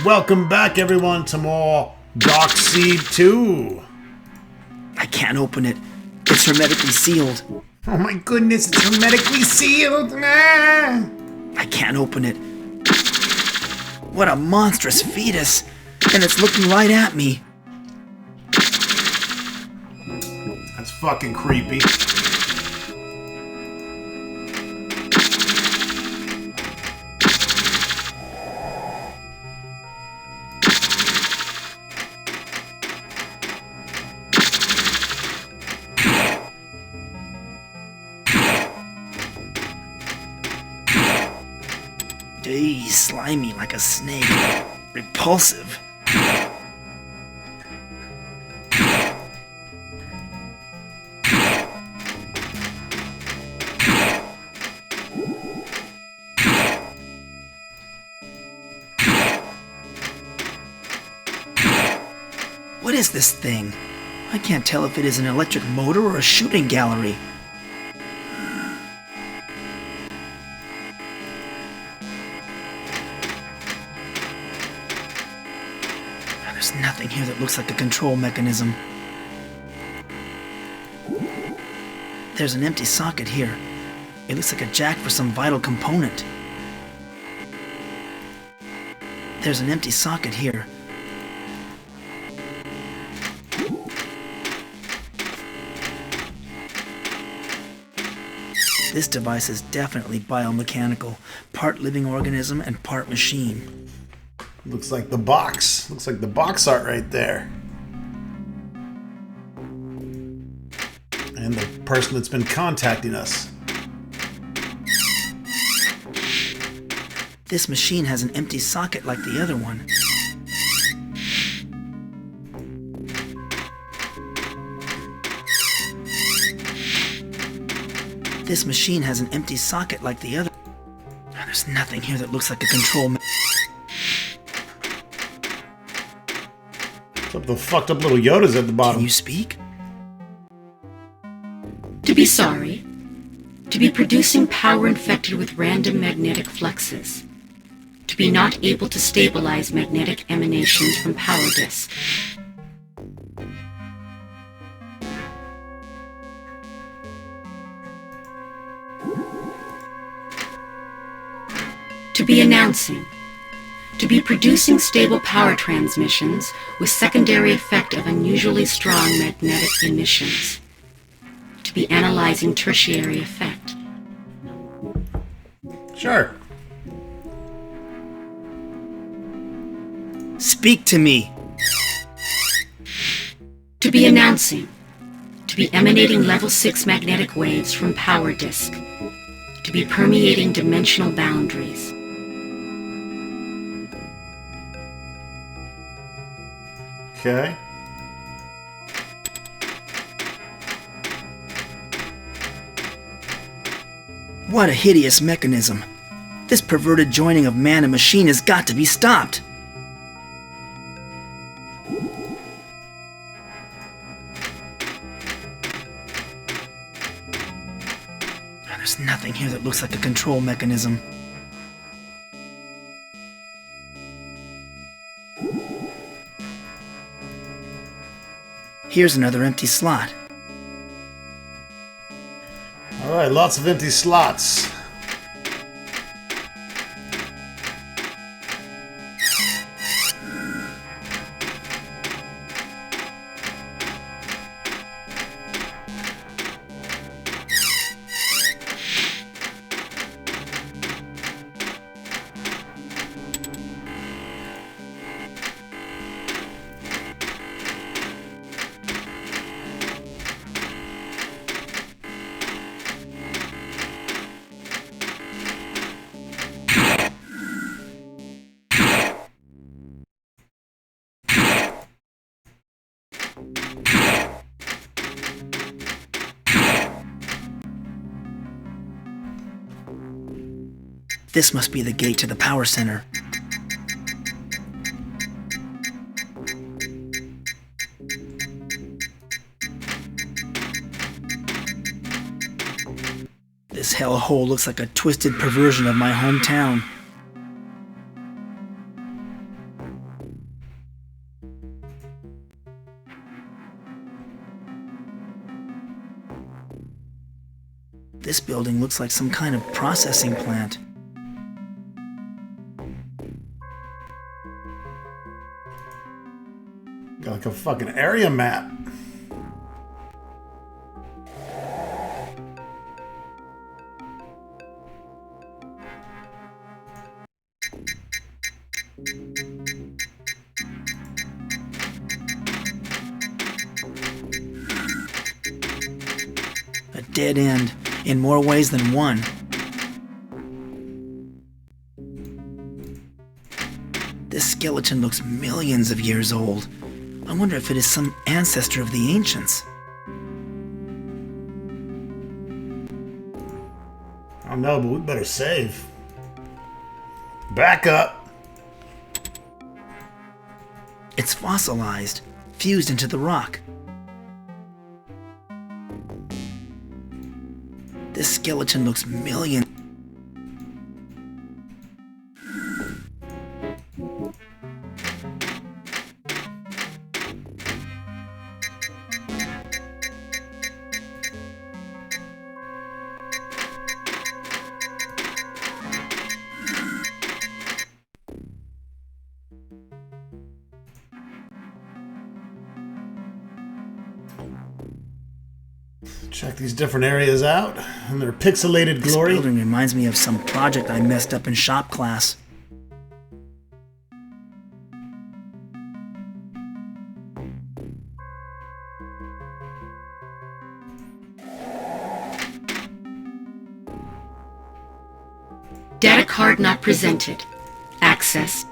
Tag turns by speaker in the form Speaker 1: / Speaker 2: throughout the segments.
Speaker 1: Welcome back, everyone, to more Dark Seed 2.
Speaker 2: I can't open it. It's hermetically sealed.
Speaker 1: Oh my goodness, it's hermetically sealed. Ah.
Speaker 2: I can't open it. What a monstrous fetus. And it's looking right at me.
Speaker 1: That's fucking creepy.
Speaker 2: Eey, slimy like a snake. Repulsive. What is this thing? I can't tell if it is an electric motor or a shooting gallery. There's nothing here that looks like a control mechanism. There's an empty socket here. It looks like a jack for some vital component. There's an empty socket here. This device is definitely biomechanical, part living organism and part machine.
Speaker 1: Looks like the box. Looks like the box art right there. And the person that's been contacting us.
Speaker 2: This machine has an empty socket like the other one. This machine has an empty socket like the other. There's nothing here that looks like a control.
Speaker 1: What's up, the fucked up little Yodas at the bottom?
Speaker 2: Can you speak?
Speaker 3: To be sorry. To be producing power infected with random magnetic fluxes. To be not able to stabilize magnetic emanations from power disk. To be announcing. To be producing stable power transmissions with secondary effect of unusually strong magnetic emissions. To be analyzing tertiary effect.
Speaker 1: Sure.
Speaker 2: Speak to me.
Speaker 3: To be announcing. To be emanating level 6 magnetic waves from power disk. To be permeating dimensional boundaries.
Speaker 1: Okay.
Speaker 2: What a hideous mechanism. This perverted joining of man and machine has got to be stopped. There's nothing here that looks like a control mechanism. Here's another empty slot.
Speaker 1: Alright, lots of empty slots.
Speaker 2: This must be the gate to the power center. This hellhole looks like a twisted perversion of my hometown. This building looks like some kind of processing plant.
Speaker 1: Got like a fucking area map.
Speaker 2: A dead end, in more ways than one. This skeleton looks millions of years old. I wonder if it is some ancestor of the ancients.
Speaker 1: I don't know, but we better save. Back up.
Speaker 2: It's fossilized, fused into the rock. This skeleton looks millions.
Speaker 1: Check these different areas out in their pixelated
Speaker 2: This
Speaker 1: glory.
Speaker 2: building reminds me of some project I messed up in shop class.
Speaker 3: Data card not presented. Access.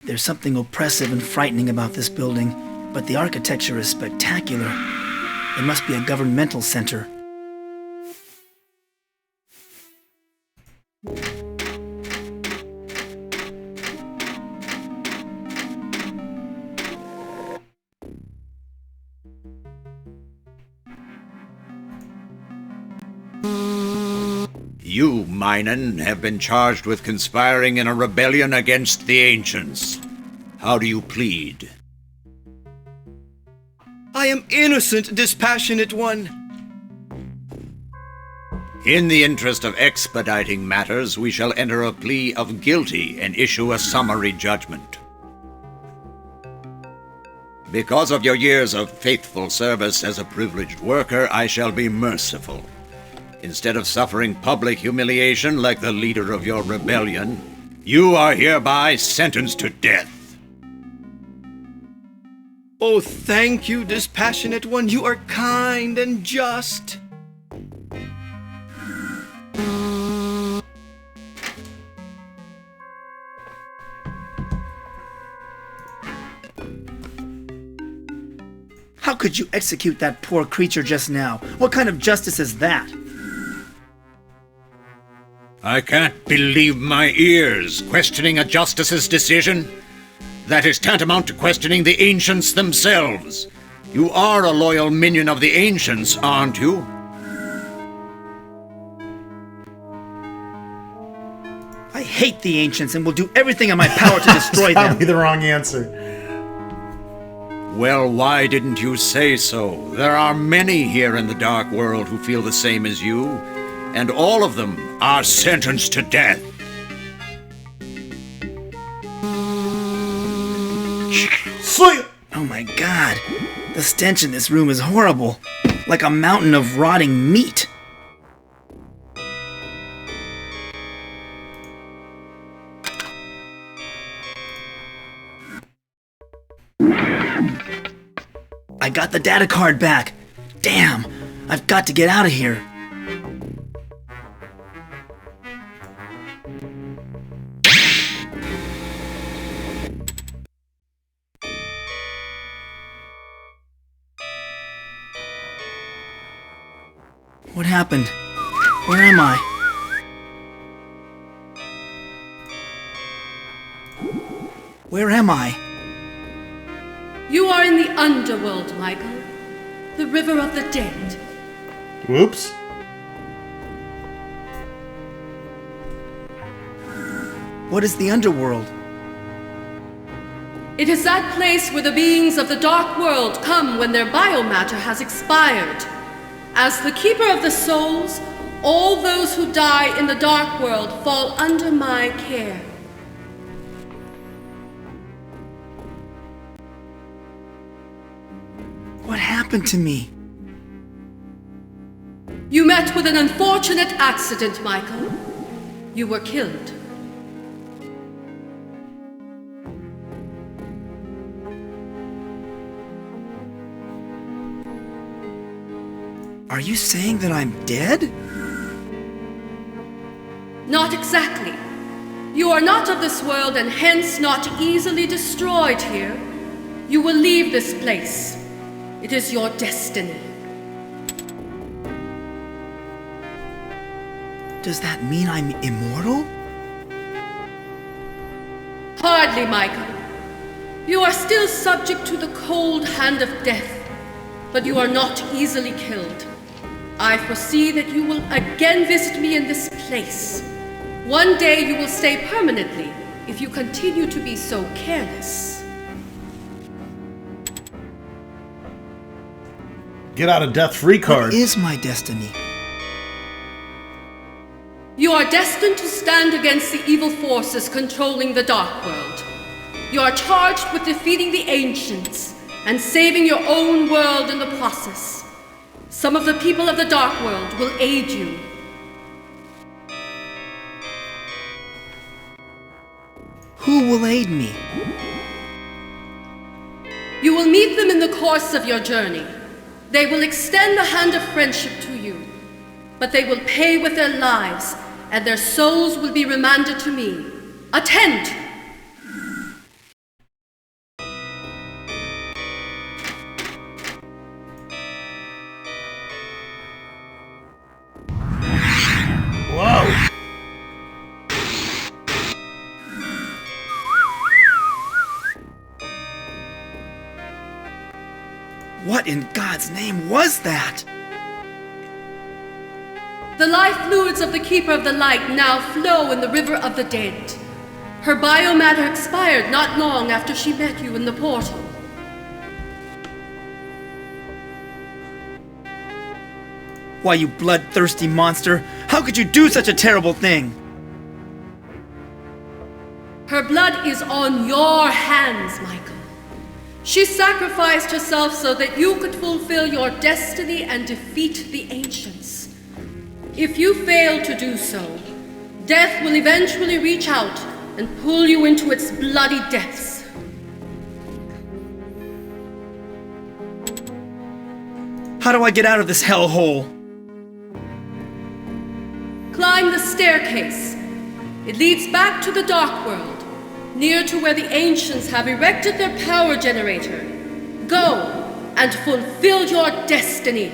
Speaker 2: There's something oppressive and frightening about this building, but the architecture is spectacular. It must be a governmental center.
Speaker 4: You, Minun, have been charged with conspiring in a rebellion against the Ancients. How do you plead?
Speaker 5: I am innocent, dispassionate one.
Speaker 4: In the interest of expediting matters, we shall enter a plea of guilty and issue a summary judgment. Because of your years of faithful service as a privileged worker, I shall be merciful. Instead of suffering public humiliation like the leader of your rebellion, you are hereby sentenced to death.
Speaker 5: Oh, thank you, dispassionate one. You are kind and just.
Speaker 2: How could you execute that poor creature just now? What kind of justice is that?
Speaker 4: I can't believe my ears. Questioning a justice's decision? That is tantamount to questioning the Ancients themselves. You are a loyal minion of the Ancients, aren't you?
Speaker 2: I hate the Ancients and will do everything in my power to destroy
Speaker 1: Probably
Speaker 2: them.
Speaker 1: the wrong answer.
Speaker 4: Well, why didn't you say so? There are many here in the Dark World who feel the same as you, and all of them are sentenced to death.
Speaker 1: Sweet.
Speaker 2: Oh my god. The stench in this room is horrible. Like a mountain of rotting meat. I got the data card back. Damn, I've got to get out of here. What happened? Where am I? Where am I?
Speaker 6: You are in the underworld, Michael. The river of the dead.
Speaker 1: Whoops.
Speaker 2: What is the underworld?
Speaker 6: It is that place where the beings of the dark world come when their biomatter has expired. As the keeper of the souls, all those who die in the dark world fall under my care.
Speaker 2: What happened to me?
Speaker 6: You met with an unfortunate accident, Michael. You were killed.
Speaker 2: Are you saying that I'm dead?
Speaker 6: Not exactly. You are not of this world and hence not easily destroyed here. You will leave this place. It is your destiny.
Speaker 2: Does that mean I'm immortal?
Speaker 6: Hardly, Michael. You are still subject to the cold hand of death, but you are not easily killed. I foresee that you will again visit me in this place. One day you will stay permanently if you continue to be so careless.
Speaker 1: Get out of death-free card.
Speaker 2: What is my destiny?
Speaker 6: You are destined to stand against the evil forces controlling the Dark World. You are charged with defeating the Ancients and saving your own world in the process. Some of the people of the Dark World will aid you.
Speaker 2: Who will aid me?
Speaker 6: You will meet them in the course of your journey. They will extend the hand of friendship to you, but they will pay with their lives, and their souls will be remanded to me. Attend!
Speaker 1: Whoa.
Speaker 2: What in God's name was that?
Speaker 6: The life fluids of the Keeper of the Light now flow in the River of the Dead. Her biomatter expired not long after she met you in the portal.
Speaker 2: Why, you bloodthirsty monster! How could you do such a terrible thing?
Speaker 6: Her blood is on your hands, Michael. She sacrificed herself so that you could fulfill your destiny and defeat the Ancients. If you fail to do so, death will eventually reach out and pull you into its bloody depths.
Speaker 2: How do I get out of this hellhole?
Speaker 6: Climb the staircase. It leads back to the Dark World, near to where the Ancients have erected their power generator. Go and fulfill your destiny.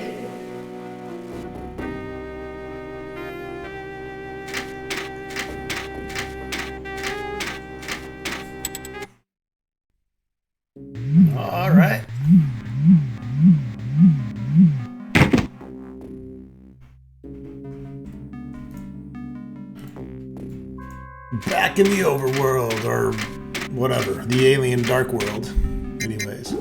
Speaker 1: All right. Back in the overworld, or whatever, the alien dark world. Anyways.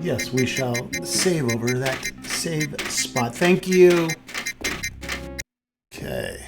Speaker 1: Yes, we shall save over that save spot. Thank you. Okay.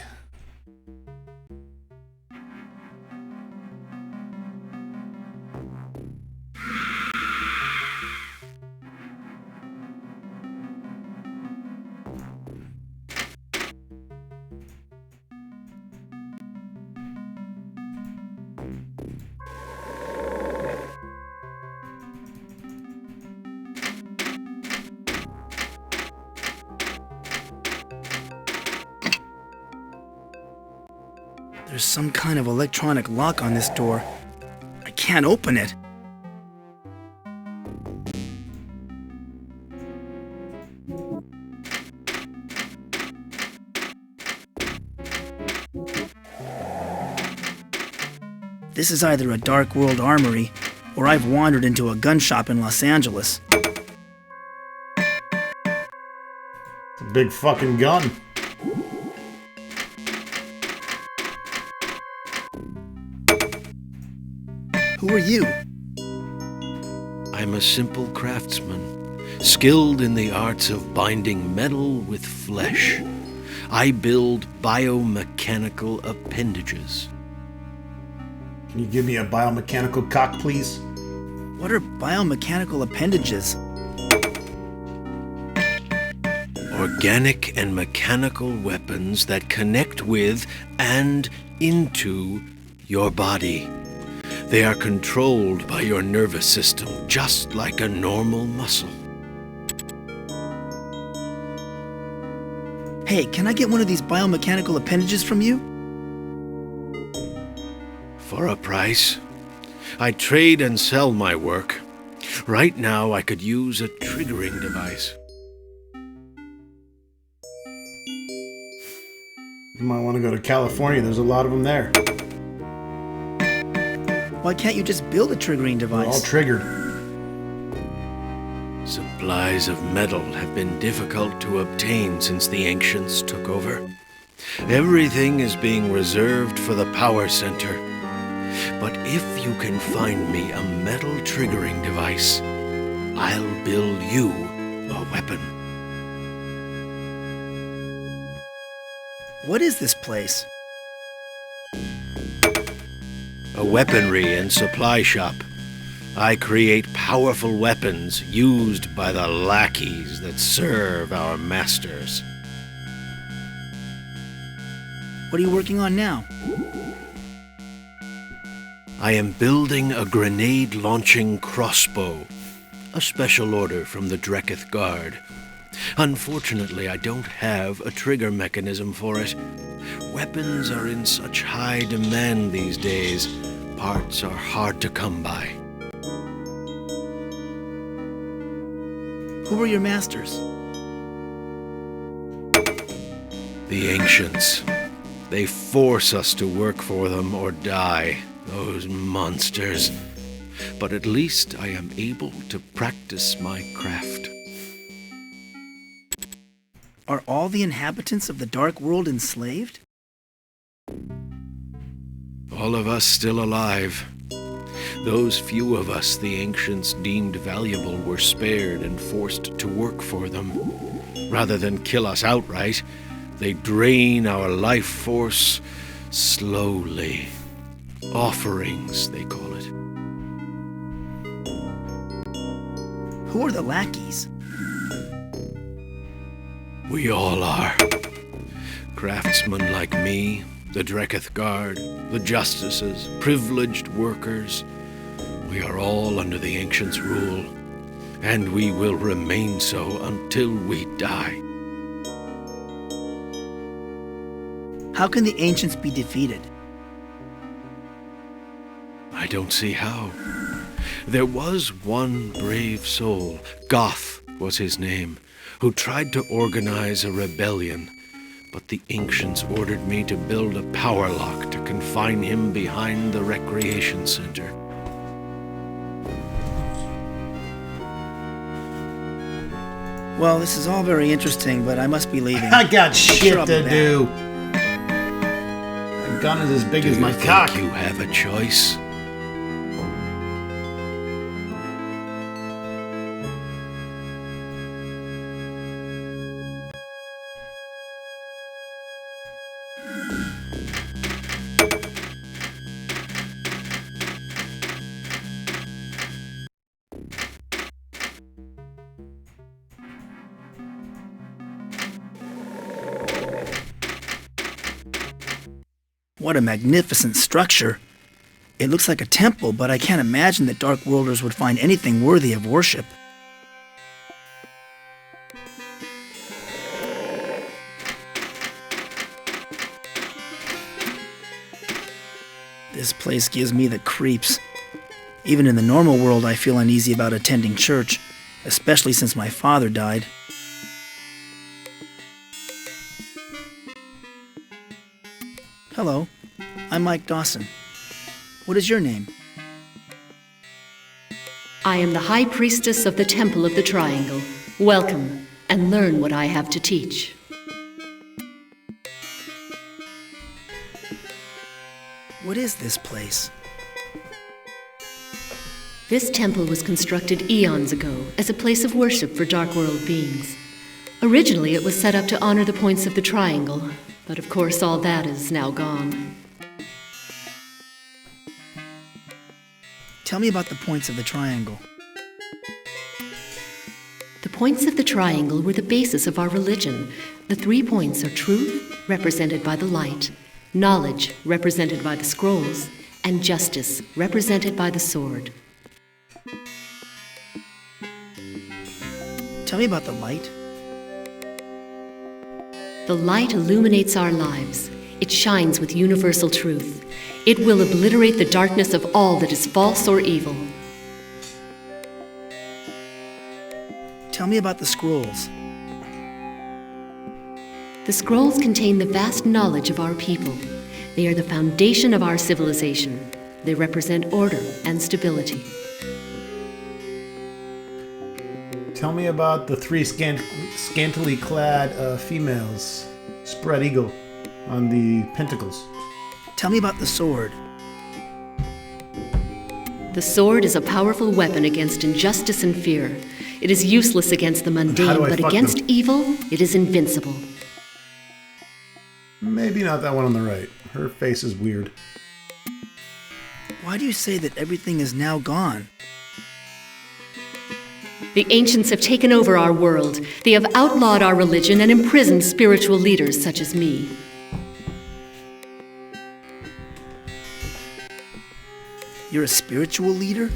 Speaker 2: There's some kind of electronic lock on this door. I can't open it. This is either a Dark World armory, or I've wandered into a gun shop in Los Angeles.
Speaker 1: It's a big fucking gun.
Speaker 2: Who are you?
Speaker 7: I'm a simple craftsman, skilled in the arts of binding metal with flesh. I build biomechanical appendages.
Speaker 1: Can you give me a biomechanical cock, please?
Speaker 2: What are biomechanical appendages?
Speaker 7: Organic and mechanical weapons that connect with and into your body. They are controlled by your nervous system, just like a normal muscle.
Speaker 2: Hey, can I get one of these biomechanical appendages from you?
Speaker 7: For a price. I trade and sell my work. Right now, I could use a triggering device.
Speaker 1: You might want to go to California. There's a lot of them there.
Speaker 2: Why can't you just build a triggering
Speaker 1: They're
Speaker 2: device?
Speaker 1: all triggered.
Speaker 7: Supplies of metal have been difficult to obtain since the ancients took over. Everything is being reserved for the power center. But if you can find me a metal triggering device, I'll build you a weapon.
Speaker 2: What is this place?
Speaker 7: A weaponry and supply shop. I create powerful weapons used by the lackeys that serve our masters.
Speaker 2: What are you working on now?
Speaker 7: I am building a grenade-launching crossbow, a special order from the Dreketh Guard. Unfortunately, I don't have a trigger mechanism for it. Weapons are in such high demand these days, parts are hard to come by.
Speaker 2: Who are your masters?
Speaker 7: The ancients. They force us to work for them or die, those monsters. But at least I am able to practice my craft.
Speaker 2: Are all the inhabitants of the Dark World enslaved?
Speaker 7: All of us still alive. Those few of us the ancients deemed valuable were spared and forced to work for them. Rather than kill us outright, they drain our life force slowly. Offerings, they call it.
Speaker 2: Who are the lackeys?
Speaker 7: We all are. Craftsmen like me, the Dreketh Guard, the justices, privileged workers. We are all under the ancients' rule, and we will remain so until we die.
Speaker 2: How can the ancients be defeated?
Speaker 7: I don't see how. There was one brave soul, Goth was his name, who tried to organize a rebellion, but the ancients ordered me to build a power lock to confine him behind the recreation center.
Speaker 2: Well, this is all very interesting, but I must be leaving.
Speaker 1: I got shit
Speaker 2: I'll be
Speaker 1: to
Speaker 2: back.
Speaker 1: do. The gun is as big as
Speaker 7: Do
Speaker 1: my
Speaker 7: you think
Speaker 1: cock.
Speaker 7: you have a choice?
Speaker 2: What a magnificent structure. It looks like a temple, but I can't imagine that Dark Worlders would find anything worthy of worship. This place gives me the creeps. Even in the normal world, I feel uneasy about attending church, especially since my father died. Hello, I'm Mike Dawson. What is your name?
Speaker 3: I am the High Priestess of the Temple of the Triangle. Welcome, and learn what I have to teach.
Speaker 2: What is this place?
Speaker 3: This temple was constructed eons ago as a place of worship for Dark World beings. Originally, it was set up to honor the points of the Triangle, but of course all that is now gone.
Speaker 2: Tell me about the points of the triangle.
Speaker 3: The points of the Triangle were the basis of our religion. The 3 points are truth, represented by the light, knowledge, represented by the scrolls, and justice, represented by the sword.
Speaker 2: Tell me about the light.
Speaker 3: The light illuminates our lives. It shines with universal truth. It will obliterate the darkness of all that is false or evil.
Speaker 2: Tell me about the scrolls.
Speaker 3: The scrolls contain the vast knowledge of our people. They are the foundation of our civilization. They represent order and stability.
Speaker 1: Tell me about the 3 scantily clad females, spread eagle on the pentacles.
Speaker 2: Tell me about the sword.
Speaker 3: The sword is a powerful weapon against injustice and fear. It is useless against the mundane, but against evil, it is invincible.
Speaker 1: Maybe not that one on the right. Her face is weird.
Speaker 2: Why do you say that everything is now gone?
Speaker 3: The ancients have taken over our world. They have outlawed our religion and imprisoned spiritual leaders such as me.
Speaker 2: You're a spiritual leader?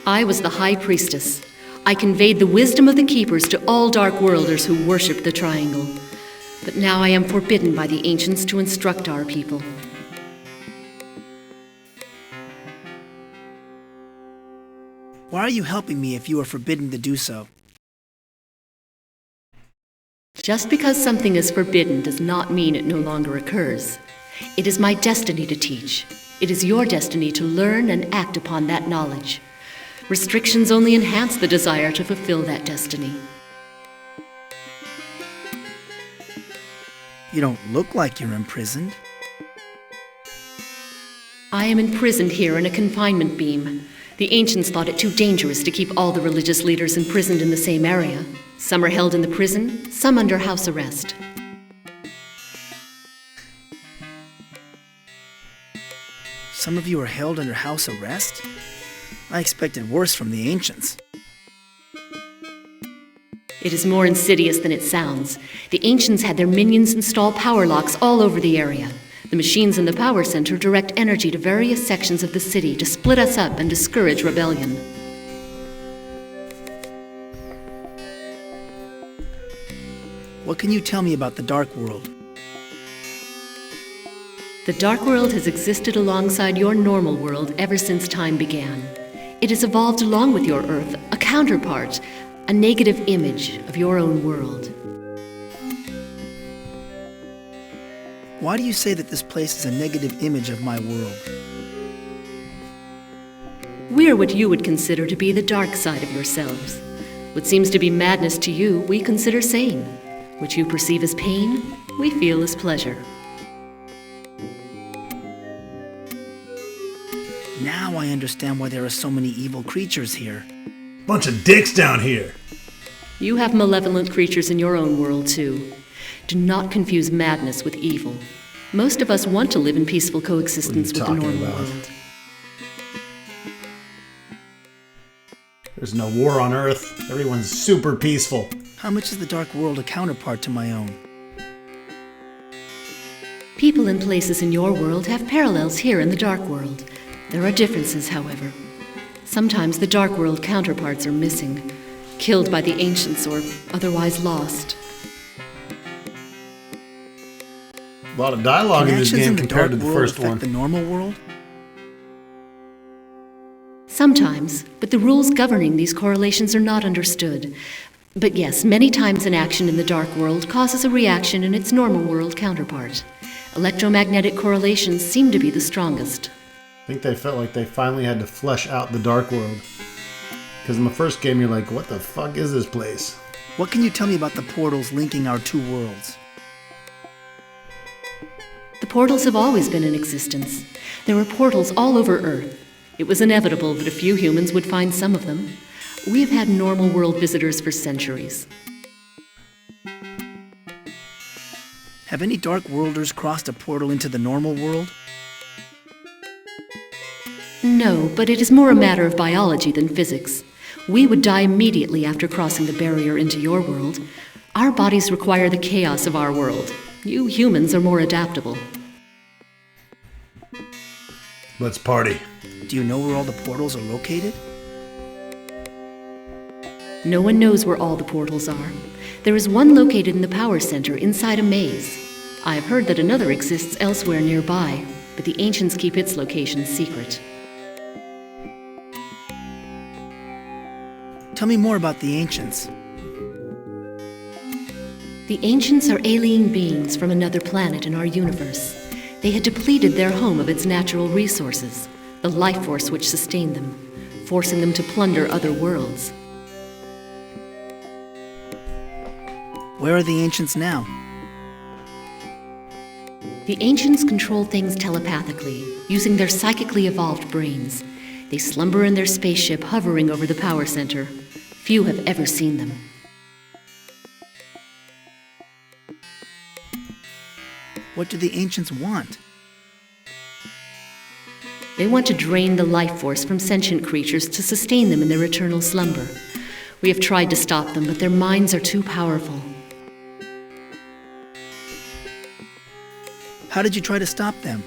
Speaker 3: I was the High Priestess. I conveyed the wisdom of the Keepers to all Dark Worlders who worshipped the Triangle. But now I am forbidden by the ancients to instruct our people.
Speaker 2: Why are you helping me if you are forbidden to do so?
Speaker 3: Just because something is forbidden does not mean it no longer occurs. It is my destiny to teach. It is your destiny to learn and act upon that knowledge. Restrictions only enhance the desire to fulfill that destiny.
Speaker 2: You don't look like you're imprisoned.
Speaker 3: I am imprisoned here in a confinement beam. The ancients thought it too dangerous to keep all the religious leaders imprisoned in the same area. Some are held in the prison, some under house arrest.
Speaker 2: Some of you are held under house arrest? I expected worse from the ancients.
Speaker 3: It is more insidious than it sounds. The ancients had their minions install power locks all over the area. The machines in the power center direct energy to various sections of the city to split us up and discourage rebellion.
Speaker 2: What can you tell me about the Dark World?
Speaker 3: The Dark World has existed alongside your normal world ever since time began. It has evolved along with your Earth, a counterpart, a negative image of your own world.
Speaker 2: Why do you say that this place is a negative image of my world?
Speaker 3: We're what you would consider to be the dark side of yourselves. What seems to be madness to you, we consider sane. What you perceive as pain, we feel as pleasure.
Speaker 2: Now I understand why there are so many evil creatures here.
Speaker 1: Bunch of dicks down here.
Speaker 3: You have malevolent creatures in your own world, too. Do not confuse madness with evil. Most of us want to live in peaceful coexistence with the normal world.
Speaker 1: There's no war on Earth. Everyone's super peaceful.
Speaker 2: How much is the Dark World a counterpart to my own?
Speaker 3: People and places in your world have parallels here in the Dark World. There are differences, however. Sometimes the Dark World counterparts are missing, killed by the ancients or otherwise lost.
Speaker 1: A lot of dialogue in this game compared to the first one.
Speaker 2: The normal world?
Speaker 3: Sometimes, but the rules governing these correlations are not understood. But yes, many times an action in the Dark World causes a reaction in its normal world counterpart. Electromagnetic correlations seem to be the strongest.
Speaker 1: I think they felt like they finally had to flesh out the Dark World. Because in the first game, you're like, what the fuck is this place?
Speaker 2: What can you tell me about the portals linking our two worlds?
Speaker 3: The portals have always been in existence. There were portals all over Earth. It was inevitable that a few humans would find some of them. We have had normal world visitors for centuries.
Speaker 2: Have any Dark Worlders crossed a portal into the normal world?
Speaker 3: No, but it is more a matter of biology than physics. We would die immediately after crossing the barrier into your world. Our bodies require the chaos of our world. You humans are more adaptable.
Speaker 1: Let's party.
Speaker 2: Do you know where all the portals are located?
Speaker 3: No one knows where all the portals are. There is one located in the power center inside a maze. I have heard that another exists elsewhere nearby, but the ancients keep its location secret.
Speaker 2: Tell me more about the ancients.
Speaker 3: The ancients are alien beings from another planet in our universe. They had depleted their home of its natural resources, the life force which sustained them, forcing them to plunder other worlds.
Speaker 2: Where are the ancients now?
Speaker 3: The ancients control things telepathically, using their psychically evolved brains. They slumber in their spaceship hovering over the power center. Few have ever seen them.
Speaker 2: What do the ancients want?
Speaker 3: They want to drain the life force from sentient creatures to sustain them in their eternal slumber. We have tried to stop them, but their minds are too powerful.
Speaker 2: How did you try to stop them?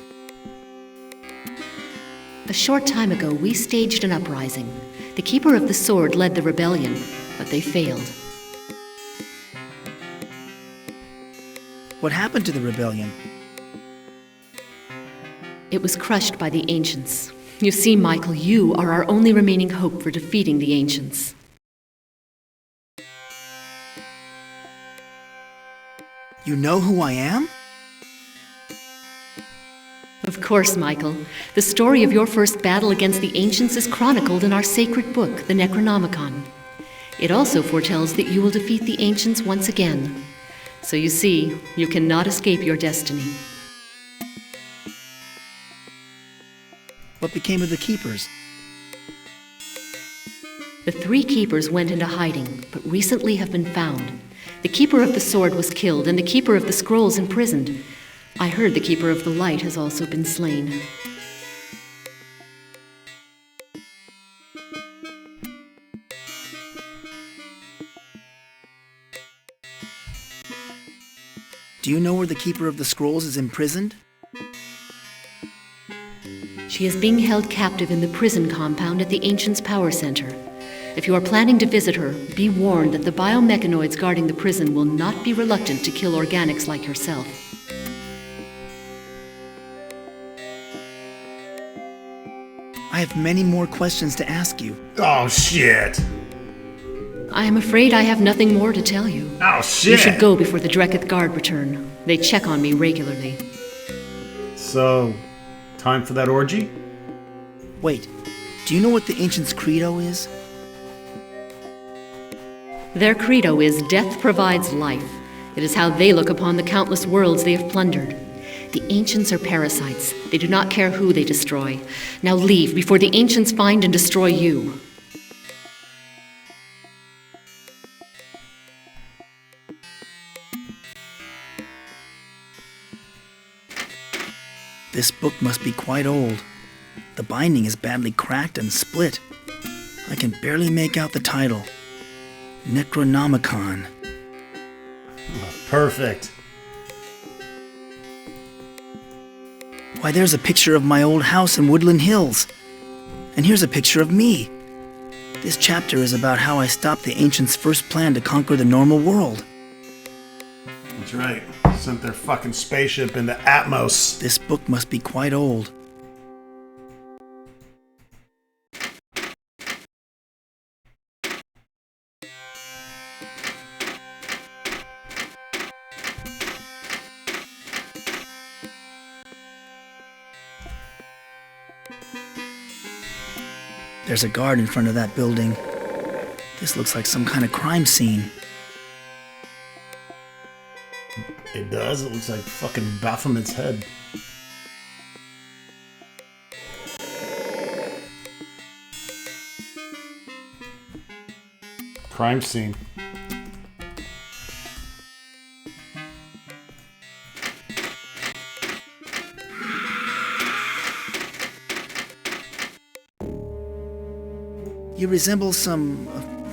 Speaker 3: A short time ago, we staged an uprising. The Keeper of the Sword led the rebellion, but they failed.
Speaker 2: What happened to the rebellion?
Speaker 3: It was crushed by the ancients. You see, Michael, you are our only remaining hope for defeating the ancients.
Speaker 2: You know who I am?
Speaker 3: Of course, Michael. The story of your first battle against the ancients is chronicled in our sacred book, the Necronomicon. It also foretells that you will defeat the ancients once again. So you see, you cannot escape your destiny.
Speaker 2: What became of the keepers?
Speaker 3: The 3 keepers went into hiding, but recently have been found. The Keeper of the Sword was killed, and the Keeper of the Scrolls imprisoned. I heard the Keeper of the Light has also been slain.
Speaker 2: Do you know where the Keeper of the Scrolls is imprisoned?
Speaker 3: She is being held captive in the prison compound at the Ancients' Power Center. If you are planning to visit her, be warned that the biomechanoids guarding the prison will not be reluctant to kill organics like yourself.
Speaker 2: I have many more questions to ask you.
Speaker 1: Oh, shit.
Speaker 3: I am afraid I have nothing more to tell you.
Speaker 1: Oh, shit.
Speaker 3: You should go before the Dreketh Guard return. They check on me regularly.
Speaker 1: So, time for that orgy?
Speaker 2: Wait, do you know what the Ancients' credo is?
Speaker 3: Their credo is death provides life. It is how they look upon the countless worlds they have plundered. The ancients are parasites. They do not care who they destroy. Now leave before the ancients find and destroy you.
Speaker 2: This book must be quite old. The binding is badly cracked and split. I can barely make out the title. Necronomicon.
Speaker 1: Perfect.
Speaker 2: Why, there's a picture of my old house in Woodland Hills. And here's a picture of me. This chapter is about how I stopped the ancients' first plan to conquer the normal world.
Speaker 1: That's right. Sent their fucking spaceship into Atmos.
Speaker 2: This book must be quite old. There's a guard in front of that building. This looks like some kind of crime scene.
Speaker 1: It does. It looks like fucking Baphomet's head. Crime scene.
Speaker 2: You resemble some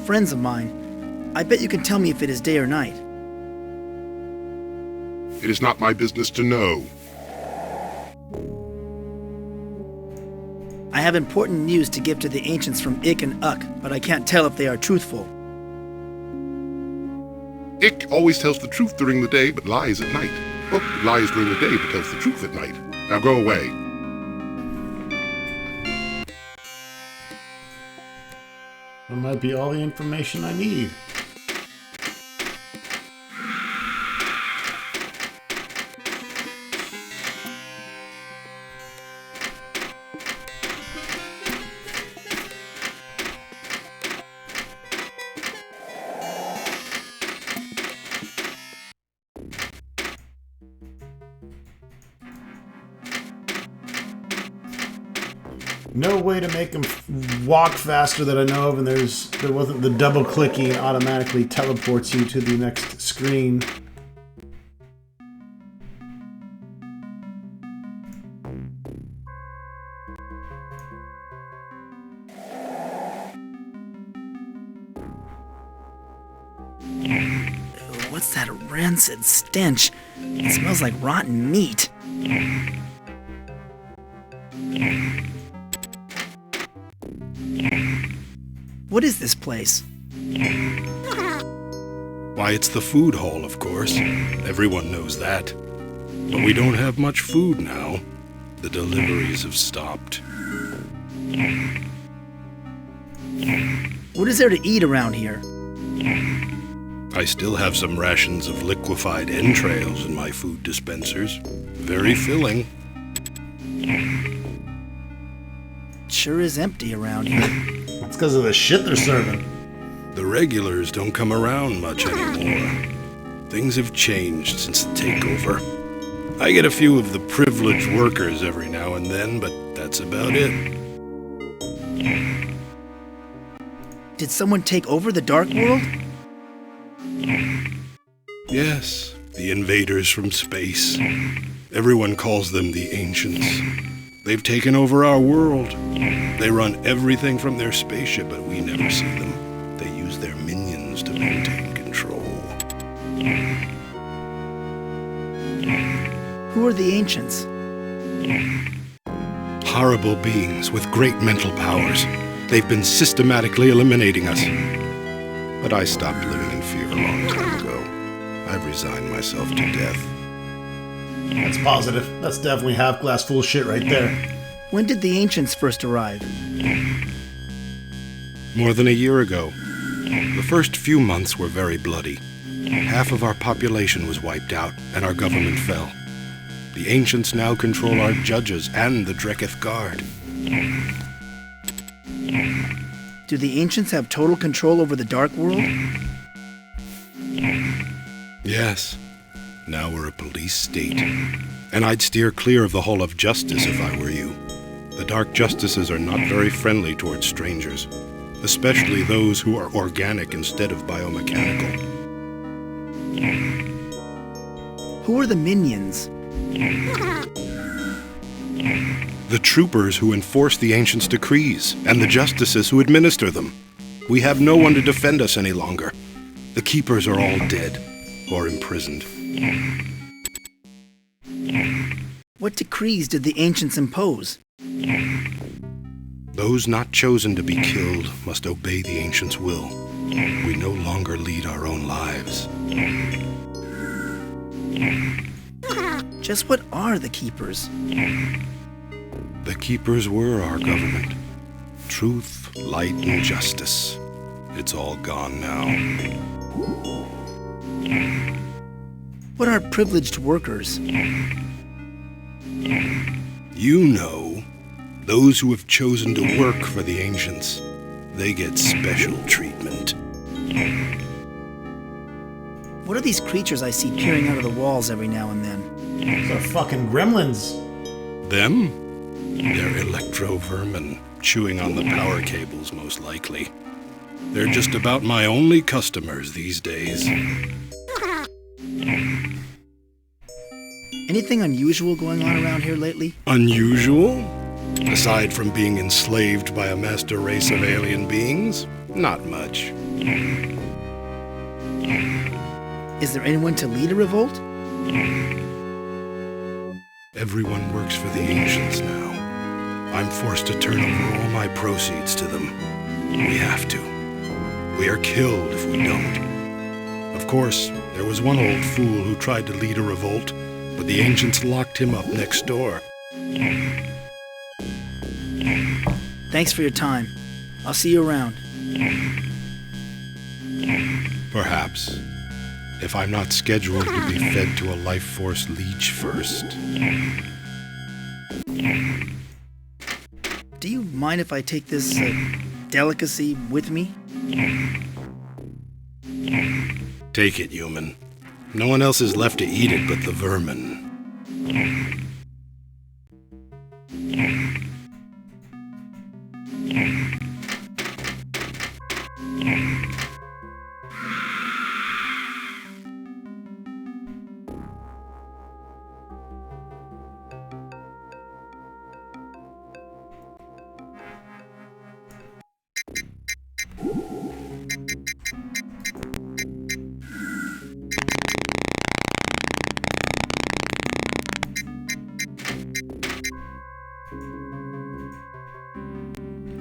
Speaker 2: friends of mine. I bet you can tell me if it is day or night.
Speaker 8: It is not my business to know.
Speaker 2: I have important news to give to the ancients from Ik and Uk, but I can't tell if they are truthful.
Speaker 8: Ik always tells the truth during the day, but lies at night. Well, it lies during the day, but tells the truth at night. Now go away.
Speaker 1: That might be all the information I need. No way to make him walk faster that I know of, and there wasn't the double clicking automatically teleports you to the next screen.
Speaker 2: What's that rancid stench? It smells like rotten meat. What is this place?
Speaker 7: Why, it's the food hall, of course. Everyone knows that. But we don't have much food now. The deliveries have stopped.
Speaker 2: What is there to eat around here?
Speaker 7: I still have some rations of liquefied entrails in my food dispensers. Very filling.
Speaker 2: Sure is empty around here.
Speaker 1: That's because of the shit they're serving.
Speaker 7: The regulars don't come around much anymore. Things have changed since the takeover. I get a few of the privileged workers every now and then, but that's about it.
Speaker 2: Did someone take over the Dark World?
Speaker 7: Yes, the invaders from space. Everyone calls them the Ancients. They've taken over our world. They run everything from their spaceship, but we never see them. They use their minions to maintain control.
Speaker 2: Who are the Ancients?
Speaker 7: Horrible beings with great mental powers. They've been systematically eliminating us. But I stopped living in fear a long time ago. I've resigned myself to death.
Speaker 1: That's positive. That's definitely half glass full shit right there.
Speaker 2: When did the Ancients first arrive?
Speaker 7: More than a year ago. The first few months were very bloody. Half of our population was wiped out, and our government fell. The Ancients now control our judges and the Dreketh Guard.
Speaker 2: Do the Ancients have total control over the Dark World?
Speaker 7: Yes. Now we're a police state. And I'd steer clear of the Hall of Justice if I were you. The Dark Justices are not very friendly towards strangers, especially those who are organic instead of biomechanical.
Speaker 2: Who are the minions?
Speaker 7: The troopers who enforce the Ancients' decrees, and the justices who administer them. We have no one to defend us any longer. The keepers are all dead, or imprisoned.
Speaker 2: What decrees did the Ancients impose?
Speaker 7: Those not chosen to be killed must obey the Ancients' will. We no longer lead our own lives.
Speaker 2: Just what are the Keepers?
Speaker 7: The Keepers were our government. Truth, light, and justice. It's all gone now.
Speaker 2: What are privileged workers?
Speaker 7: You know,
Speaker 9: Those who have chosen to work for the Ancients, they get special treatment.
Speaker 2: What are these creatures I see peering out of the walls every now and then?
Speaker 1: Those are fucking gremlins.
Speaker 9: Them? They're electro-vermin, chewing on the power cables, most likely. They're just about my only customers these days.
Speaker 2: Anything unusual going on around here lately?
Speaker 9: Unusual? Aside from being enslaved by a master race of alien beings? Not much.
Speaker 2: Is there anyone to lead a revolt?
Speaker 9: Everyone works for the Ancients now. I'm forced to turn over all my proceeds to them. We have to. We are killed if we don't. Of course, there was one old fool who tried to lead a revolt, but the Ancients locked him up next door.
Speaker 2: Thanks for your time. I'll see you around.
Speaker 9: Perhaps. If I'm not scheduled to be fed to a life force leech first.
Speaker 2: Do you mind if I take this delicacy with me?
Speaker 9: Take it, human. No one else is left to eat it but the vermin.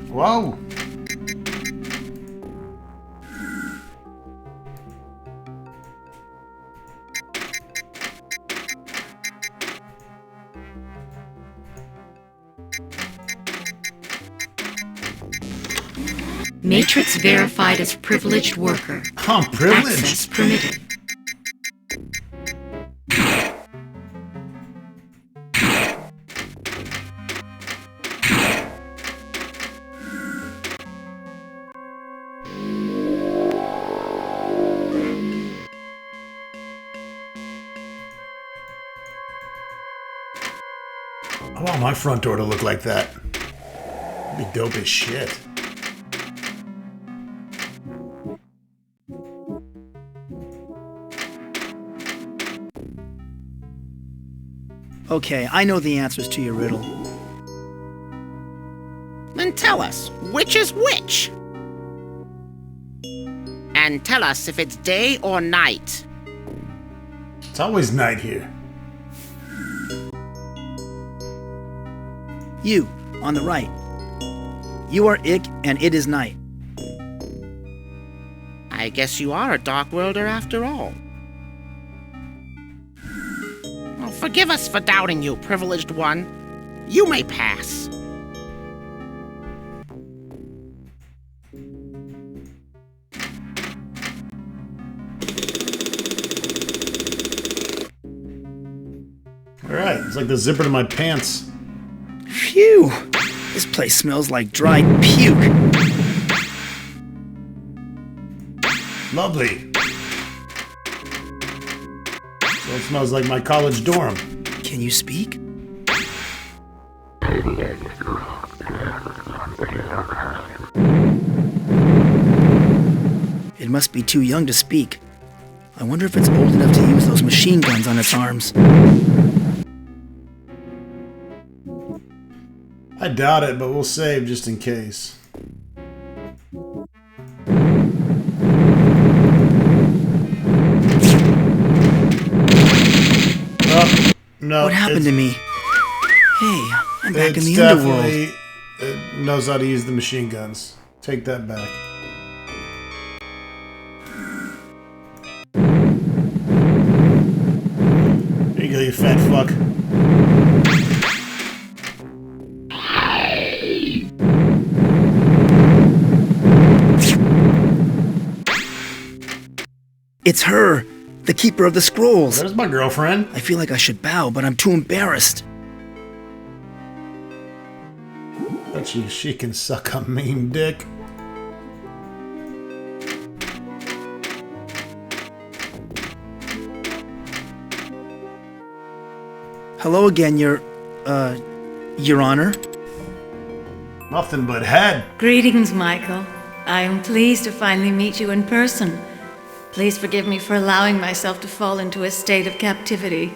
Speaker 1: Whoa.
Speaker 3: Matrix verified as privileged worker.
Speaker 1: I'm privileged.
Speaker 3: Access permitted.
Speaker 1: I want my front door to look like that. It'd be dope as shit.
Speaker 2: Okay, I know the answers to your riddle.
Speaker 10: Then tell us, which is which? And tell us if it's day or night.
Speaker 1: It's always night here.
Speaker 2: You, on the right. You are Ik, and it is night.
Speaker 10: I guess you are a Dark Worlder after all. Well, forgive us for doubting you, privileged one. You may pass.
Speaker 1: Alright, it's like the zipper to my pants.
Speaker 2: Phew! This place smells like dried puke.
Speaker 1: Lovely. So it smells like my college dorm.
Speaker 2: Can you speak? It must be too young to speak. I wonder if it's old enough to use those machine guns on its arms.
Speaker 1: I doubt it, but we'll save just in case. Oh, no.
Speaker 2: What happened to me? Hey, I'm back in the
Speaker 1: definitely,
Speaker 2: underworld.
Speaker 1: It knows how to use the machine guns. Take that back. There you go, you fat fuck.
Speaker 2: It's her, the Keeper of the Scrolls.
Speaker 1: There's my girlfriend.
Speaker 2: I feel like I should bow, but I'm too embarrassed.
Speaker 1: Bet you she can suck a mean dick.
Speaker 2: Hello again, Your Honor.
Speaker 1: Nothing but head.
Speaker 11: Greetings, Michael. I am pleased to finally meet you in person. Please forgive me for allowing myself to fall into a state of captivity.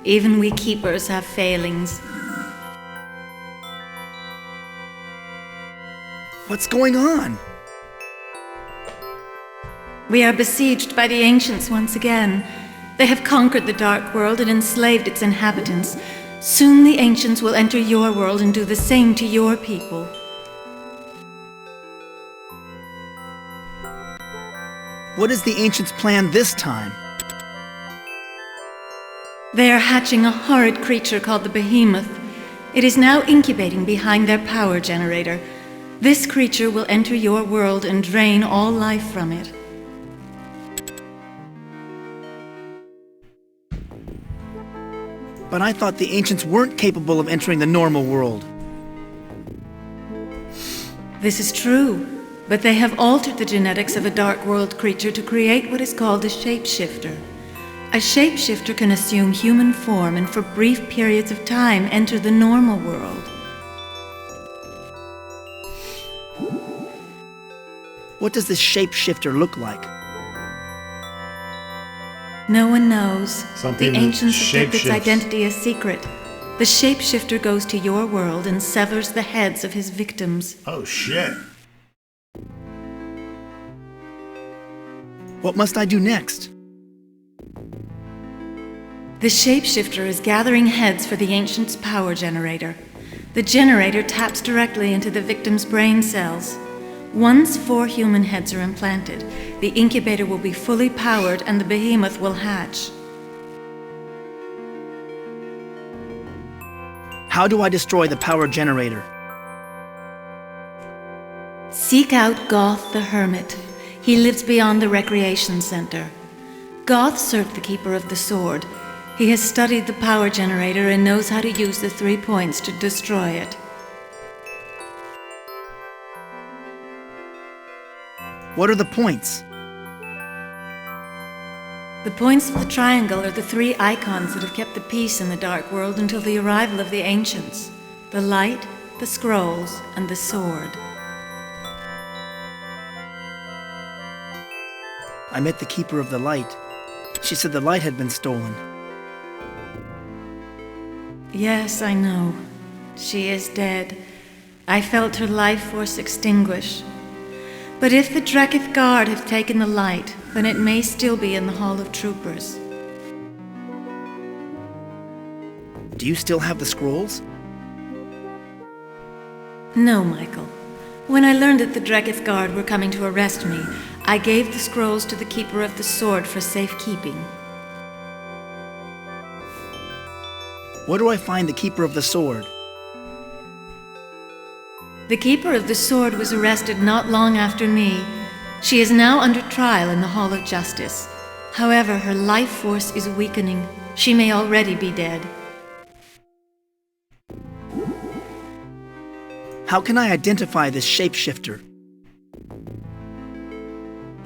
Speaker 11: Even we keepers have failings.
Speaker 2: What's going on?
Speaker 11: We are besieged by the ancients once again. They have conquered the Dark World and enslaved its inhabitants. Soon the ancients will enter your world and do the same to your people.
Speaker 2: What is the ancients' plan this time?
Speaker 11: They are hatching a horrid creature called the Behemoth. It is now incubating behind their power generator. This creature will enter your world and drain all life from it.
Speaker 2: But I thought the ancients weren't capable of entering the normal world.
Speaker 11: This is true, but they have altered the genetics of a Dark World creature to create what is called a shapeshifter. A shapeshifter can assume human form and for brief periods of time enter the normal world.
Speaker 2: What does this shapeshifter look like?
Speaker 11: No one knows.
Speaker 1: Something
Speaker 11: The ancients
Speaker 1: that
Speaker 11: have kept its
Speaker 1: shapeshifts.
Speaker 11: identity a secret. The shapeshifter goes to your world and severs the heads of his victims.
Speaker 1: Oh shit.
Speaker 2: What must I do next?
Speaker 11: The shapeshifter is gathering heads for the ancient's power generator. The generator taps directly into the victim's brain cells. Once 4 human heads are implanted, the incubator will be fully powered and the behemoth will hatch.
Speaker 2: How do I destroy the power generator?
Speaker 11: Seek out Goth the Hermit. He lives beyond the recreation center. Goth served the Keeper of the Sword. He has studied the power generator and knows how to use the 3 points to destroy it.
Speaker 2: What are the points?
Speaker 11: The points of the triangle are the 3 icons that have kept the peace in the Dark World until the arrival of the ancients: the light, the scrolls, and the sword.
Speaker 2: I met the Keeper of the Light. She said the light had been stolen.
Speaker 11: Yes, I know. She is dead. I felt her life force extinguish. But if the Dreketh Guard have taken the light, then it may still be in the Hall of Troopers.
Speaker 2: Do you still have the scrolls?
Speaker 11: No, Michael. When I learned that the Dreketh Guard were coming to arrest me, I gave the scrolls to the Keeper of the Sword for safekeeping.
Speaker 2: Where do I find the Keeper of the Sword?
Speaker 11: The Keeper of the Sword was arrested not long after me. She is now under trial in the Hall of Justice. However, her life force is weakening. She may already be dead.
Speaker 2: How can I identify this shapeshifter?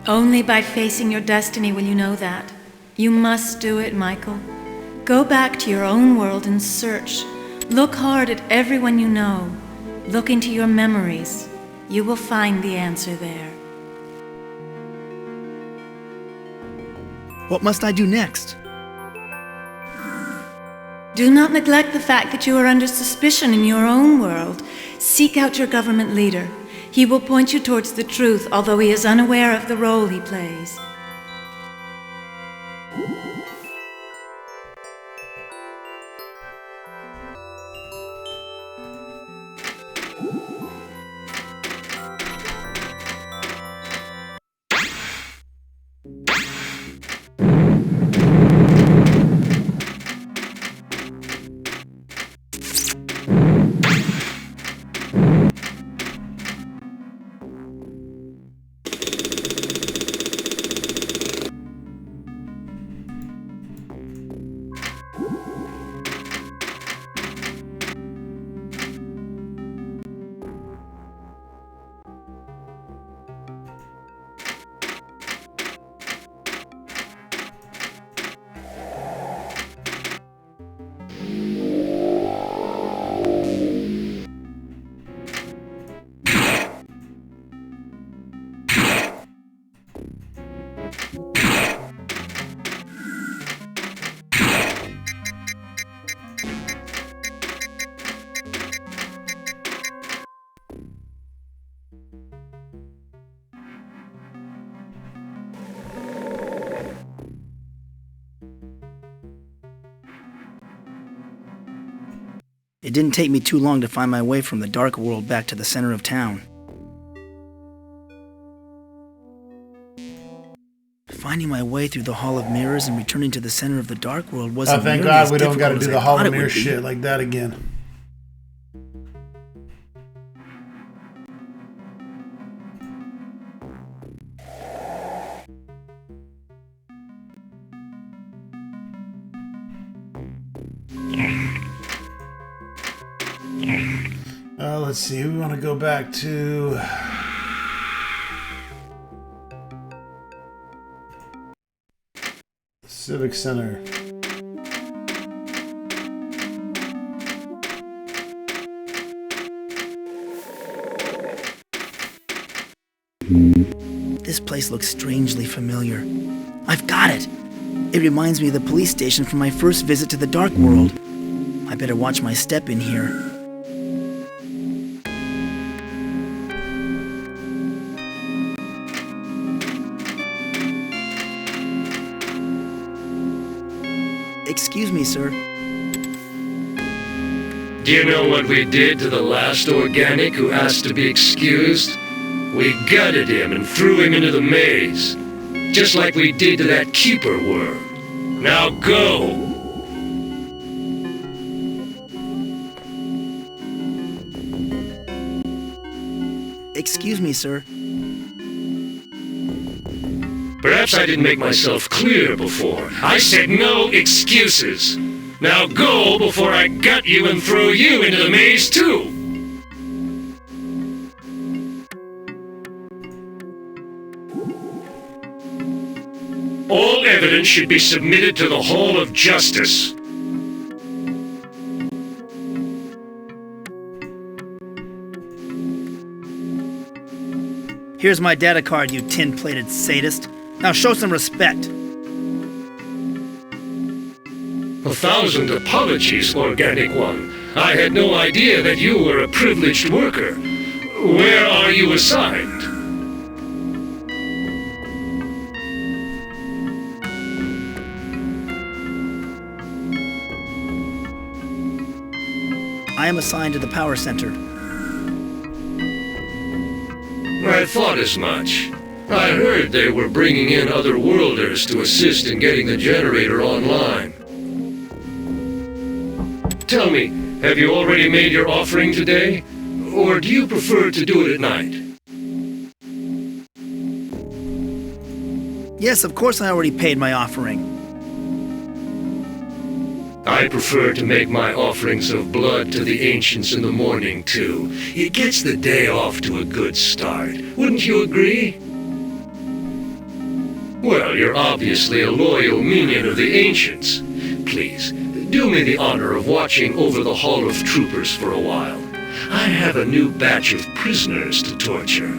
Speaker 11: Only by facing your destiny will you know that. You must do it, Michael. Go back to your own world and search. Look hard at everyone you know. Look into your memories. You will find the answer there.
Speaker 2: What must I do next?
Speaker 11: Do not neglect the fact that you are under suspicion in your own world. Seek out your government leader. He will point you towards the truth, although he is unaware of the role he plays.
Speaker 2: It didn't take me too long to find my way from the dark world back to the center of town. Finding my way through the Hall of Mirrors and returning to the center of the dark world wasn't
Speaker 1: thank
Speaker 2: nearly
Speaker 1: God
Speaker 2: as
Speaker 1: we don't got to
Speaker 2: difficult
Speaker 1: do
Speaker 2: as
Speaker 1: the
Speaker 2: I
Speaker 1: Hall
Speaker 2: thought
Speaker 1: of
Speaker 2: it would
Speaker 1: Mirrors
Speaker 2: be.
Speaker 1: shit like that again. Let's see. We want to go back to Civic Center.
Speaker 2: This place looks strangely familiar. I've got it! It reminds me of the police station from my first visit to the Dark World. I better watch my step in here. Excuse me, sir.
Speaker 12: Do you know what we did to the last organic who asked to be excused? We gutted him and threw him into the maze. Just like we did to that keeper worm. Now go!
Speaker 2: Excuse me, sir.
Speaker 12: Perhaps I didn't make myself clear before. I said no excuses. Now go before I gut you and throw you into the maze too! All evidence should be submitted to the Hall of Justice.
Speaker 2: Here's my data card, you tin-plated sadist. Now show some respect.
Speaker 12: 1,000 apologies, Organic One. I had no idea that you were a privileged worker. Where are you assigned?
Speaker 2: I am assigned to the power center.
Speaker 12: I thought as much. I heard they were bringing in other worlders to assist in getting the generator online. Tell me, have you already made your offering today? Or do you prefer to do it at night?
Speaker 2: Yes, of course I already paid my offering.
Speaker 12: I prefer to make my offerings of blood to the ancients in the morning, too. It gets the day off to a good start. Wouldn't you agree? Well, you're obviously a loyal minion of the ancients. Please, do me the honor of watching over the Hall of Troopers for a while. I have a new batch of prisoners to torture.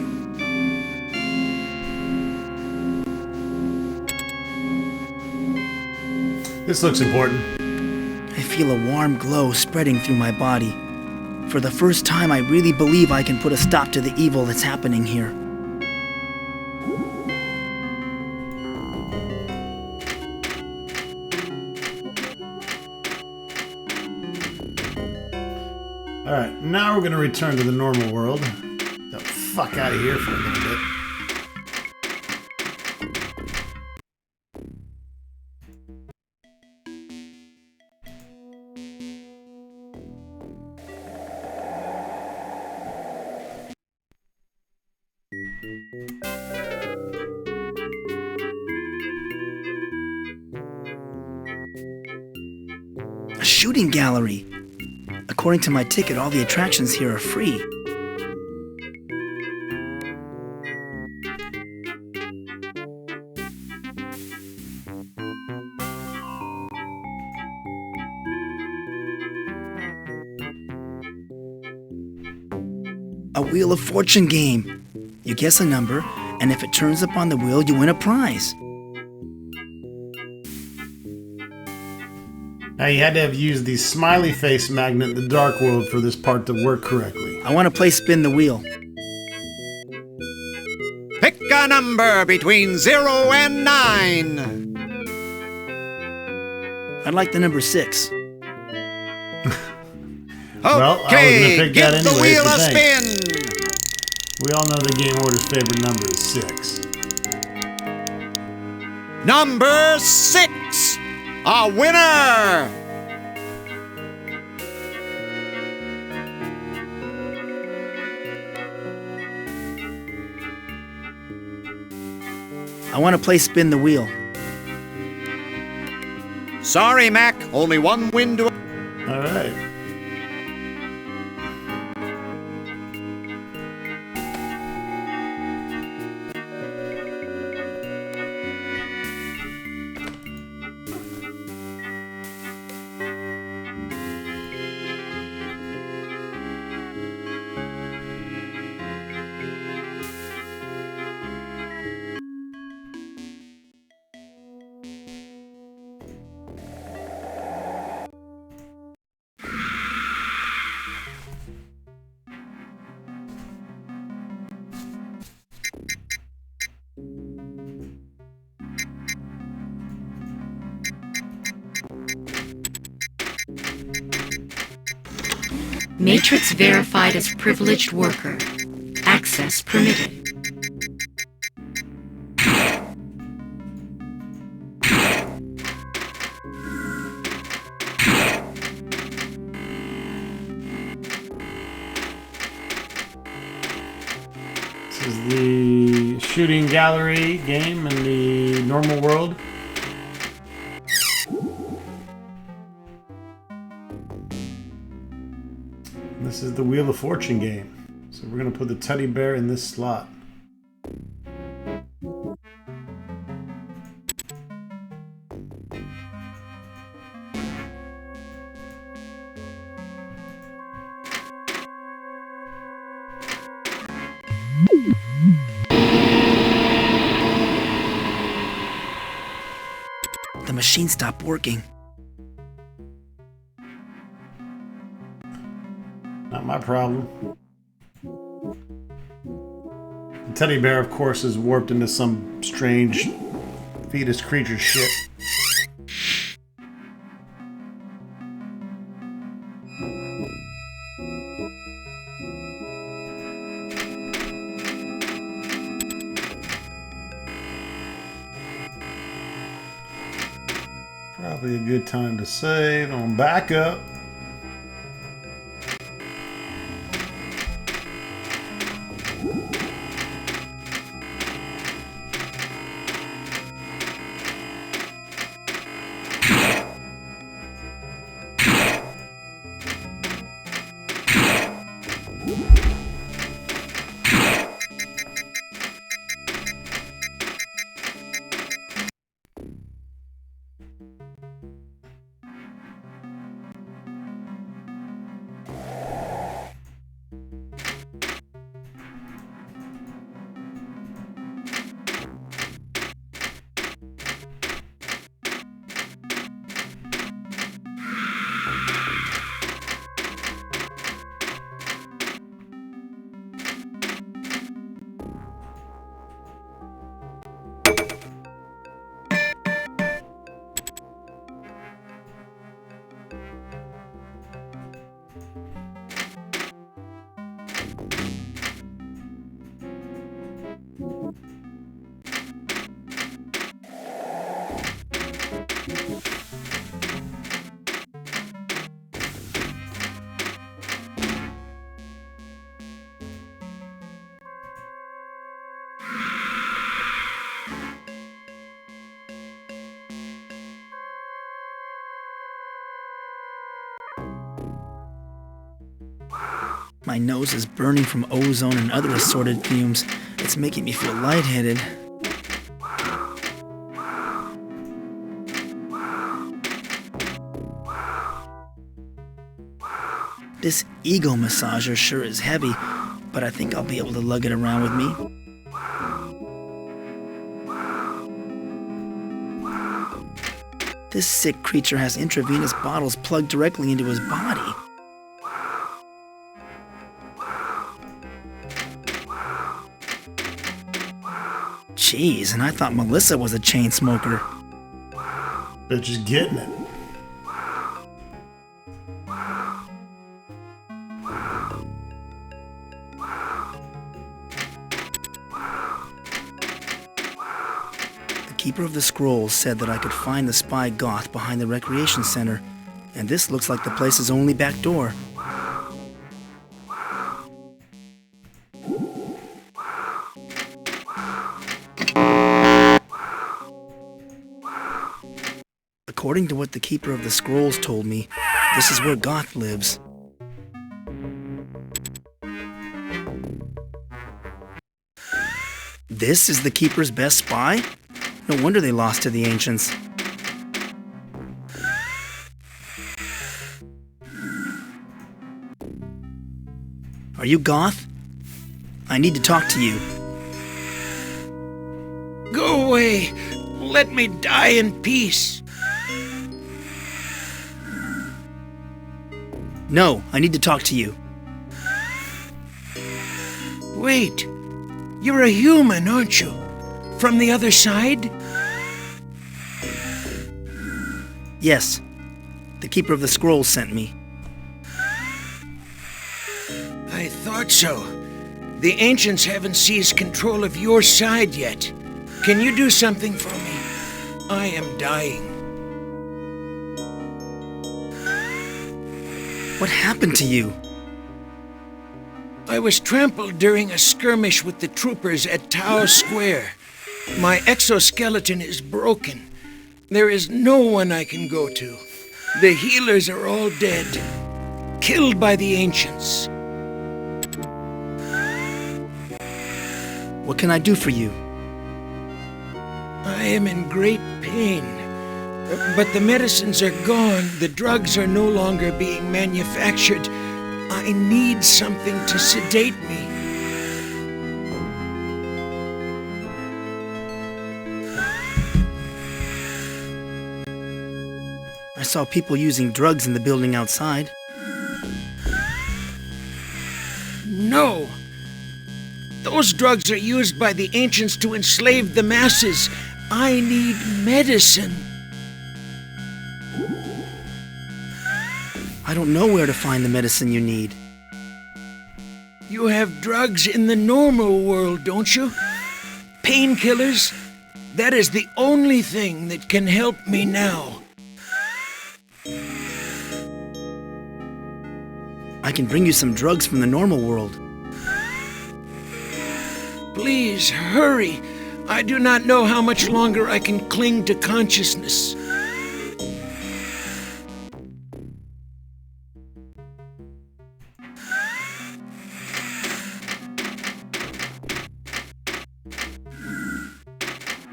Speaker 1: This looks important.
Speaker 2: I feel a warm glow spreading through my body. For the first time, I really believe I can put a stop to the evil that's happening here.
Speaker 1: Alright, now we're gonna return to the normal world. Get the fuck out of here for a little bit.
Speaker 2: A shooting gallery. According to my ticket, all the attractions here are free. A Wheel of Fortune game. You guess a number, and if it turns up on the wheel, you win a prize.
Speaker 1: Now you had to have used the smiley face magnet in the Dark World for this part to work correctly.
Speaker 2: I want to play Spin the Wheel.
Speaker 4: Pick a number between 0 and 9.
Speaker 2: I'd like the number 6.
Speaker 1: Well, I was gonna
Speaker 4: Okay,
Speaker 1: pick
Speaker 4: give
Speaker 1: that
Speaker 4: the
Speaker 1: anyway,
Speaker 4: wheel
Speaker 1: so
Speaker 4: a
Speaker 1: thanks.
Speaker 4: spin.
Speaker 1: We all know the Game Order's favorite number is 6.
Speaker 4: Number 6, a winner.
Speaker 2: I want to play Spin the Wheel.
Speaker 4: Sorry, Mac, only one win to...
Speaker 1: All right.
Speaker 3: Matrix verified as privileged worker. Access permitted.
Speaker 1: This is the shooting gallery game in the normal world. This is the Wheel of Fortune game. So we're going to put the teddy bear in this slot.
Speaker 2: The machine stopped working.
Speaker 1: Not my problem. The teddy bear, of course, is warped into some strange fetus creature shit. Probably a good time to save on backup.
Speaker 2: My nose is burning from ozone and other assorted fumes. It's making me feel lightheaded. This ego massager sure is heavy, but I think I'll be able to lug it around with me. This sick creature has intravenous bottles plugged directly into his body. Jeez, and I thought Melissa was a chain smoker.
Speaker 1: They're just getting it.
Speaker 2: Keeper of the Scrolls said that I could find the spy Goth behind the recreation center, and this looks like the place's only back door. According to what the Keeper of the Scrolls told me, this is where Goth lives. This is the Keeper's best spy? No wonder they lost to the Ancients. Are you Goth? I need to talk to you.
Speaker 10: Go away! Let me die in peace!
Speaker 2: No, I need to talk to you.
Speaker 10: Wait, you're a human, aren't you? From the other side?
Speaker 2: Yes, the Keeper of the Scrolls sent me.
Speaker 10: I thought so. The Ancients haven't seized control of your side yet. Can you do something for me? I am dying.
Speaker 2: What happened to you?
Speaker 10: I was trampled during a skirmish with the troopers at Tau Square. My exoskeleton is broken. There is no one I can go to. The healers are all dead, killed by the Ancients.
Speaker 2: What can I do for you?
Speaker 10: I am in great pain. But the medicines are gone. The drugs are no longer being manufactured. I need something to sedate me.
Speaker 2: I saw people using drugs in the building outside.
Speaker 10: No! Those drugs are used by the Ancients to enslave the masses. I need medicine.
Speaker 2: I don't know where to find the medicine you need.
Speaker 10: You have drugs in the normal world, don't you? Painkillers? That is the only thing that can help me now.
Speaker 2: I can bring you some drugs from the normal world.
Speaker 10: Please, hurry. I do not know how much longer I can cling to consciousness.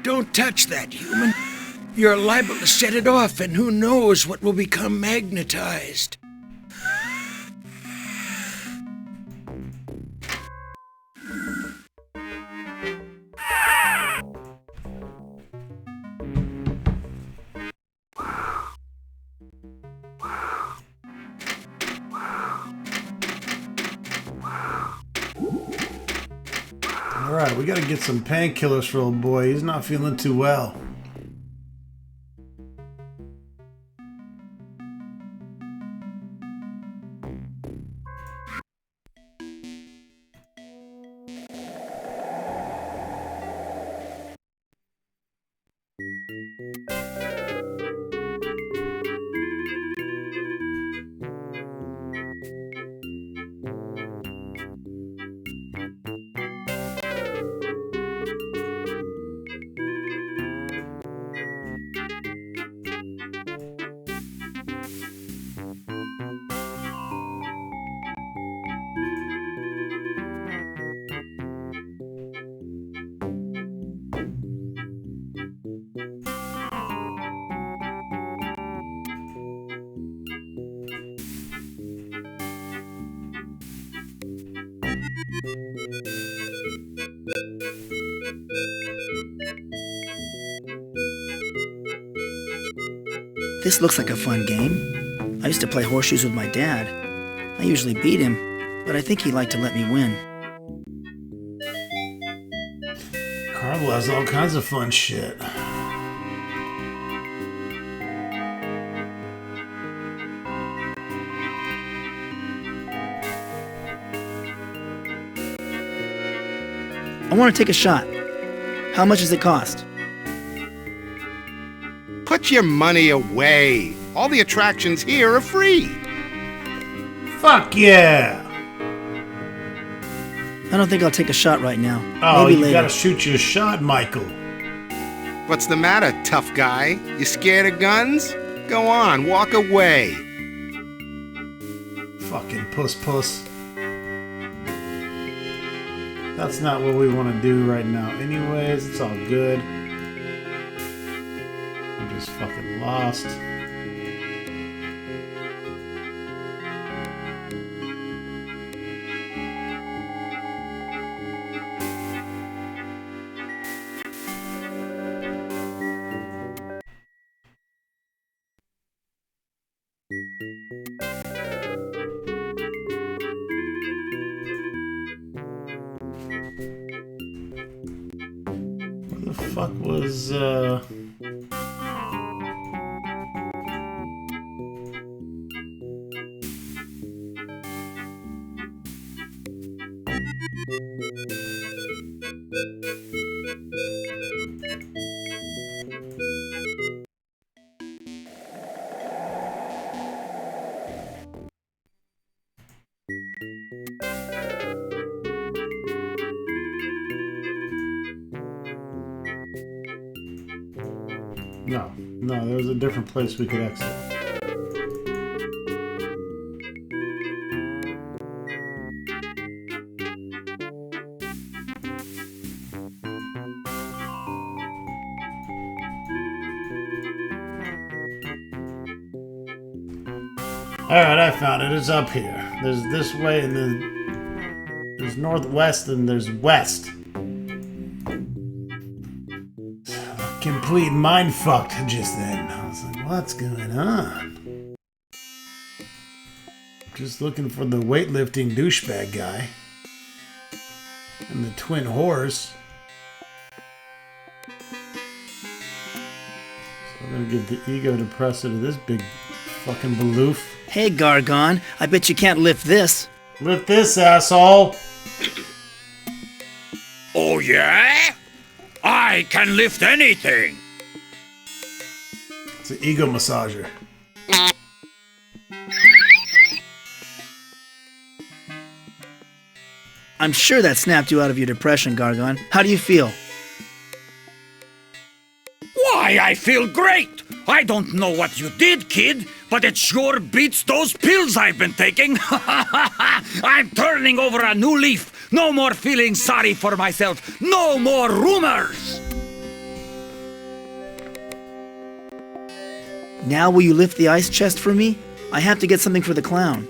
Speaker 10: Don't touch that, human. You're liable to set it off, and who knows what will become magnetized.
Speaker 1: Alright, we gotta get some painkillers for old boy. He's not feeling too well.
Speaker 2: This looks like a fun game. I used to play horseshoes with my dad. I usually beat him, but I think he liked to let me win.
Speaker 1: Carlo has all kinds of fun shit.
Speaker 2: I want to take a shot. How much does it cost?
Speaker 5: Put your money away. All the attractions here are free.
Speaker 1: Fuck yeah!
Speaker 2: I don't think I'll take a shot right now.
Speaker 1: Oh,
Speaker 2: Maybe
Speaker 1: you
Speaker 2: later.
Speaker 1: gotta shoot your shot, Michael.
Speaker 5: What's the matter, tough guy? You scared of guns? Go on, walk away.
Speaker 1: Fucking puss. That's not what we want to do right now. Anyways, it's all good. I'm just fucking lost. Where the fuck was, No, there was a different place we could exit. Alright, I found it. It's up here. There's this way and then there's northwest and there's west. Complete mindfuck just then. I was like, what's going on? Just looking for the weightlifting douchebag guy. And the twin whores. So I'm gonna give the ego depressor to this big fucking baloof.
Speaker 2: Hey, Gargon, I bet you can't lift this.
Speaker 1: Lift this, asshole!
Speaker 4: Oh, yeah? I can lift anything!
Speaker 1: It's an ego massager.
Speaker 2: I'm sure that snapped you out of your depression, Gargon. How do you feel?
Speaker 4: Why, I feel great! I don't know what you did, kid, but it sure beats those pills I've been taking. I'm turning over a new leaf. No more feeling sorry for myself. No more rumors!
Speaker 2: Now will you lift the ice chest for me? I have to get something for the clown.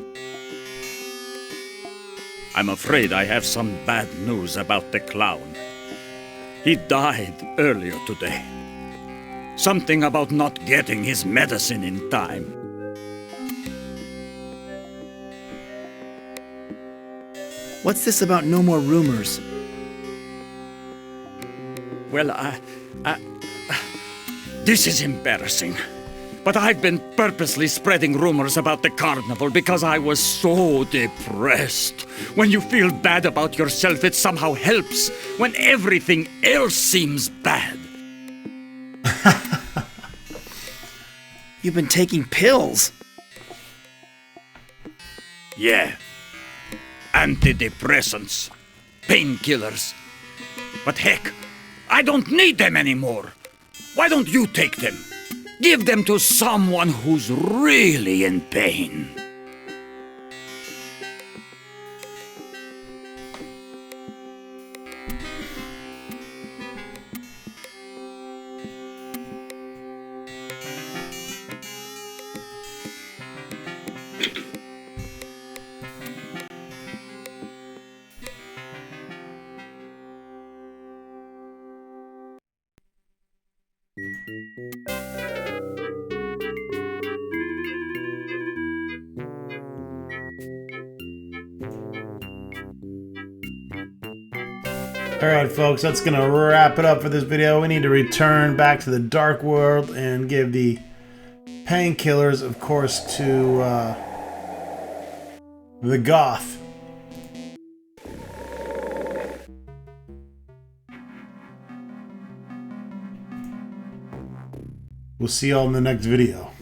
Speaker 4: I'm afraid I have some bad news about the clown. He died earlier today. Something about not getting his medicine in time.
Speaker 2: What's this about no more rumors?
Speaker 4: Well, this is embarrassing. But I've been purposely spreading rumors about the carnival because I was so depressed. When you feel bad about yourself, it somehow helps when everything else seems bad.
Speaker 2: You've been taking pills.
Speaker 4: Yeah. Antidepressants. Painkillers. But heck, I don't need them anymore. Why don't you take them? Give them to someone who's really in pain.
Speaker 1: Alright folks, that's going to wrap it up for this video. We need to return back to the Dark World and give the painkillers, of course, to the Goth. We'll see y'all in the next video.